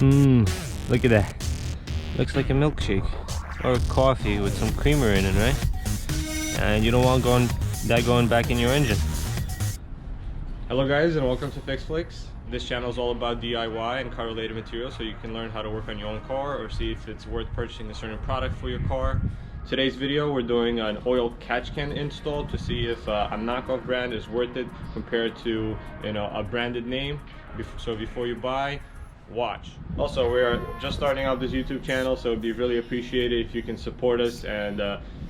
Look at that. Looks like a milkshake or a coffee with some creamer in it, right? And you don't want that going back in your engine. Hello guys, and welcome to FixFlix. This channel is all about DIY and car related materials, so you can learn how to work on your own car or see if it's worth purchasing a certain product for your car. Today's video, we're doing an oil catch can install to see if a knockoff brand is worth it compared to, you know, a branded name. So before you buy, watch. Also, we're just starting out this YouTube channel, so it'd be really appreciated if you can support us and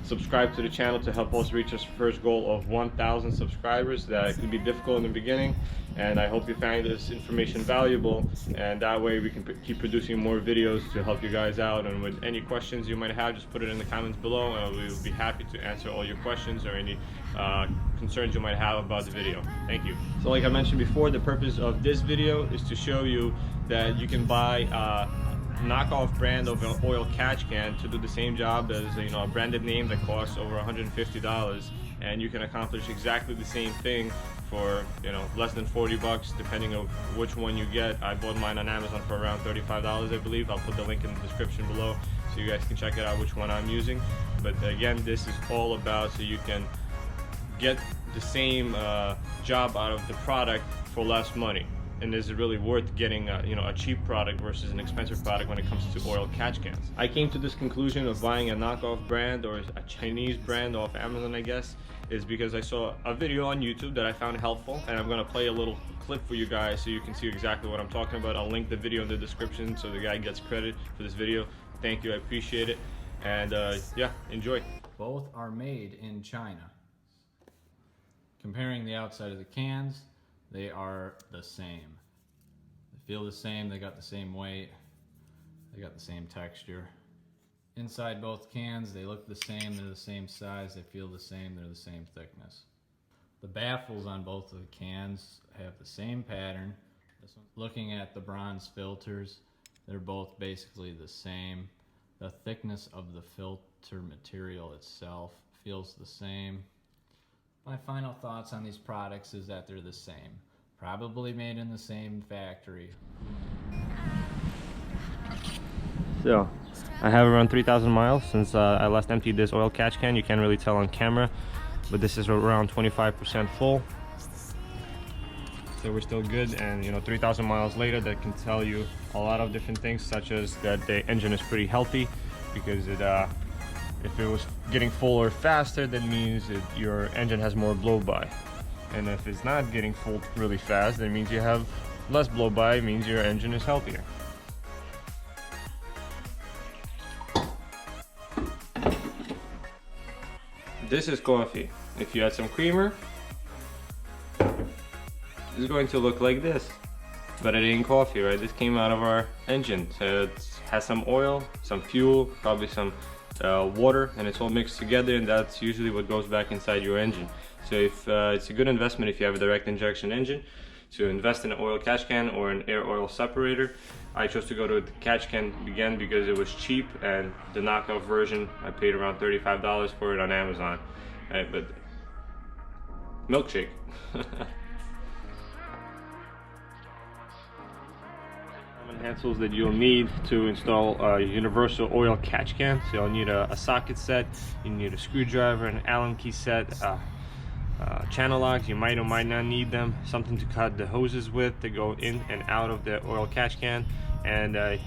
subscribe to the channel to help us reach our first goal of 1,000 subscribers. That could be difficult in the beginning, and I hope you find this information valuable, and that way we can keep producing more videos to help you guys out. And with any questions you might have, just put it in the comments below, and we will be happy to answer all your questions or any concerns you might have about the video. Thank you. So like I mentioned before, the purpose of this video is to show you that you can buy a knockoff brand of an oil catch can to do the same job as, you know, a branded name that costs over $150, and you can accomplish exactly the same thing for, you know, less than 40 bucks depending on which one you get. I bought mine on Amazon for around $35, I believe. I'll put the link in the description below so you guys can check it out which one I'm using. But again, this is all about so you can get the same job out of the product for less money. And is it really worth getting a cheap product versus an expensive product when it comes to oil catch cans? I came to this conclusion of buying a knockoff brand or a Chinese brand off Amazon, I guess, is because I saw a video on YouTube that I found helpful, and I'm gonna play a little clip for you guys so you can see exactly what I'm talking about. I'll link the video in the description so the guy gets credit for this video. Thank you, I appreciate it. And yeah, enjoy. Both are made in China. Comparing the outside of the cans, they are the same. They feel the same, they got the same weight, they got the same texture. Inside both cans, they look the same, they're the same size, they feel the same, they're the same thickness. The baffles on both of the cans have the same pattern. This one, looking at the bronze filters, they're both basically the same. The thickness of the filter material itself feels the same. My final thoughts on these products is that they're the same. Probably made in the same factory. So, I have around 3,000 miles since I last emptied this oil catch can. You can't really tell on camera, but this is around 25% full. So we're still good, and you know, 3,000 miles later, that can tell you a lot of different things, such as that the engine is pretty healthy, because it if it was getting fuller faster, that means that your engine has more blow-by. And if it's not getting full really fast, that means you have less blow-by, it means your engine is healthier. This is coffee. If you add some creamer, it's going to look like this. But it ain't coffee, right? This came out of our engine. So it has some oil, some fuel, probably some water, and it's all mixed together, and that's usually what goes back inside your engine. So if it's a good investment if you have a direct injection engine to invest in an oil catch can or an air oil separator. I chose to go to the catch can again because it was cheap, and the knockoff version I paid around $35 for it on Amazon. Right, but milkshake. Hand tools that you'll need to install a universal oil catch can. So you'll need a socket set, you need a screwdriver, an Allen key set, channel locks. You might or might not need them, something to cut the hoses with to go in and out of the oil catch can, and a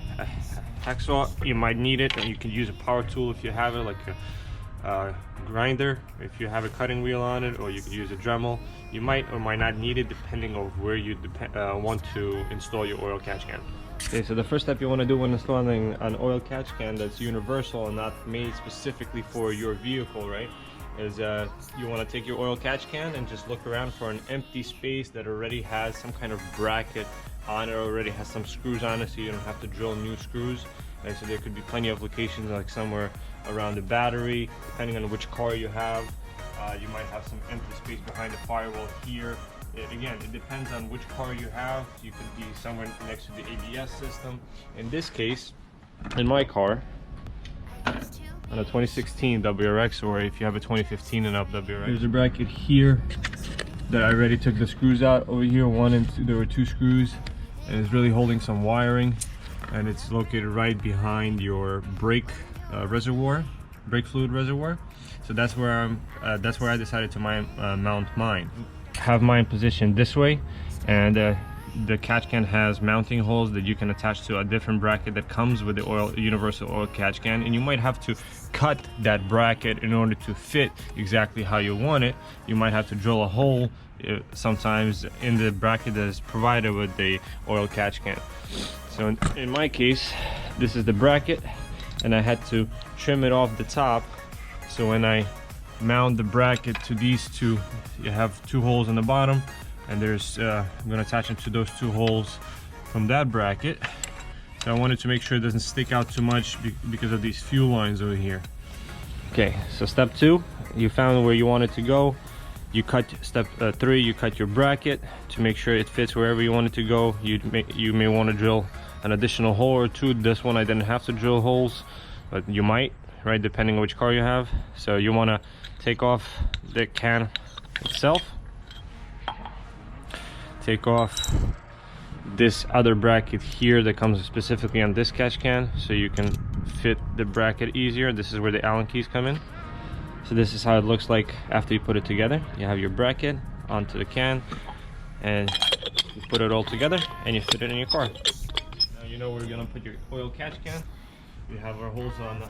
hacksaw. You might need it, and you can use a power tool if you have it, like a grinder if you have a cutting wheel on it, or you could use a Dremel. You might or might not need it depending on where you want to install your oil catch can. Okay, so the first step you want to do when installing an oil catch can that's universal and not made specifically for your vehicle, right, is you want to take your oil catch can and just look around for an empty space that already has some kind of bracket on it, already has some screws on it, so you don't have to drill new screws. And so there could be plenty of locations, like somewhere around the battery, depending on which car you have. You might have some empty space behind the firewall here. Again, it depends on which car you have. You could be somewhere next to the ABS system. In this case, in my car, on a 2016 WRX, or if you have a 2015 and up WRX, there's a bracket here that I already took the screws out. Over here, one and two, there were two screws, and it's really holding some wiring. and it's located right behind your brake fluid reservoir. So that's where I decided to mount mine. Have mine positioned this way, and the catch can has mounting holes that you can attach to a different bracket that comes with the universal oil catch can, and you might have to cut that bracket in order to fit exactly how you want it. You might have to drill a hole sometimes in the bracket that is provided with the oil catch can. So in my case, this is the bracket, and I had to trim it off the top. So when I mount the bracket to these two, you have two holes in the bottom, and there's I'm going to attach them to those two holes from that bracket. So I wanted to make sure it doesn't stick out too much because of these fuel lines over here. Okay, so step 2, you found where you want it to go. You cut step 3, you cut your bracket to make sure it fits wherever you want it to go. You may want to drill an additional hole or two. This one I didn't have to drill holes, but you might, right, depending on which car you have. So you want to take off the can itself, take off this other bracket here that comes specifically on this catch can, so you can fit the bracket easier. This is where the Allen keys come in. So this is how it looks like after you put it together. You have your bracket onto the can, and you put it all together and you fit it in your car. Now you know where you're gonna put your oil catch can. We have our holes on the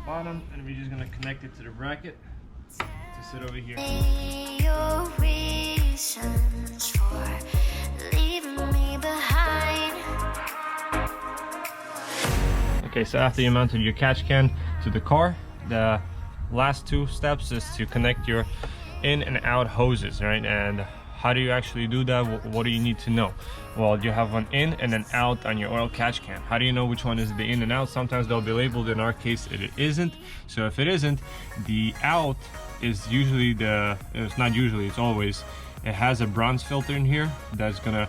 bottom, and we're just gonna connect it to the bracket to sit over here. Your reasons for leaving me behind. Okay, so after you mounted your catch can to the car, the last 2 steps is to connect your in and out hoses, right? And how do you actually do that? What do you need to know? Well, you have one in and an out on your oil catch can. How do you know which one is the in and out? Sometimes they'll be labeled. In our case, it isn't. So if it isn't, the out is usually it's not usually, it's always, it has a bronze filter in here that's gonna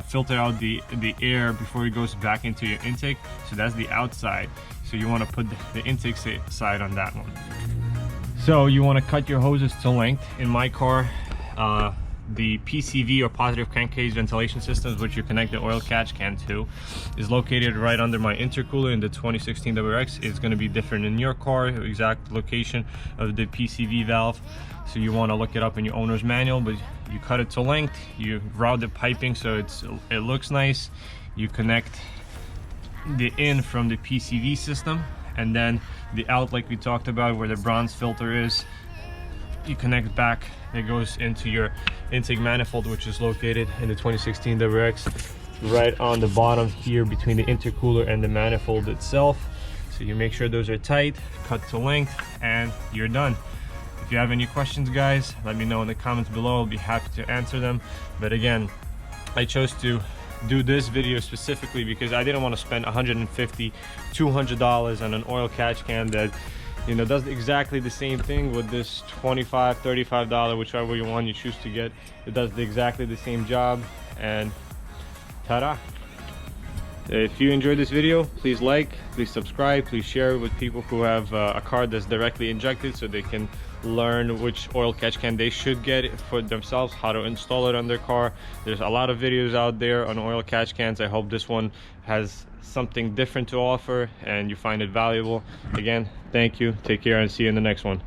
filter out the air before it goes back into your intake. So that's the outside. So you want to put the intake side on that one. So you want to cut your hoses to length. In my car, the PCV, or positive crankcase ventilation systems, which you connect the oil catch can to, is located right under my intercooler in the 2016 WRX. It's going to be different in your car, the exact location of the PCV valve. So you want to look it up in your owner's manual, but you cut it to length, you route the piping so it looks nice. You connect the in from the PCV system, and then the out, like we talked about, where the bronze filter is, you connect back. It goes into your intake manifold, which is located in the 2016 WRX right on the bottom here between the intercooler and the manifold itself. So you make sure those are tight, cut to length, and you're done. If you have any questions, guys, let me know in the comments below. I'll be happy to answer them. But again, I chose to do this video specifically because I didn't want to spend $150, $200 on an oil catch can that, you know, does exactly the same thing with this $25, $35, whichever one you choose to get. It does exactly the same job, and ta-da! If you enjoyed this video, please like, please subscribe, please share it with people who have a car that's directly injected, so they can learn which oil catch can they should get for themselves, how to install it on their car. There's a lot of videos out there on oil catch cans. I hope this one has something different to offer and you find it valuable. Again, thank you, take care, and see you in the next one.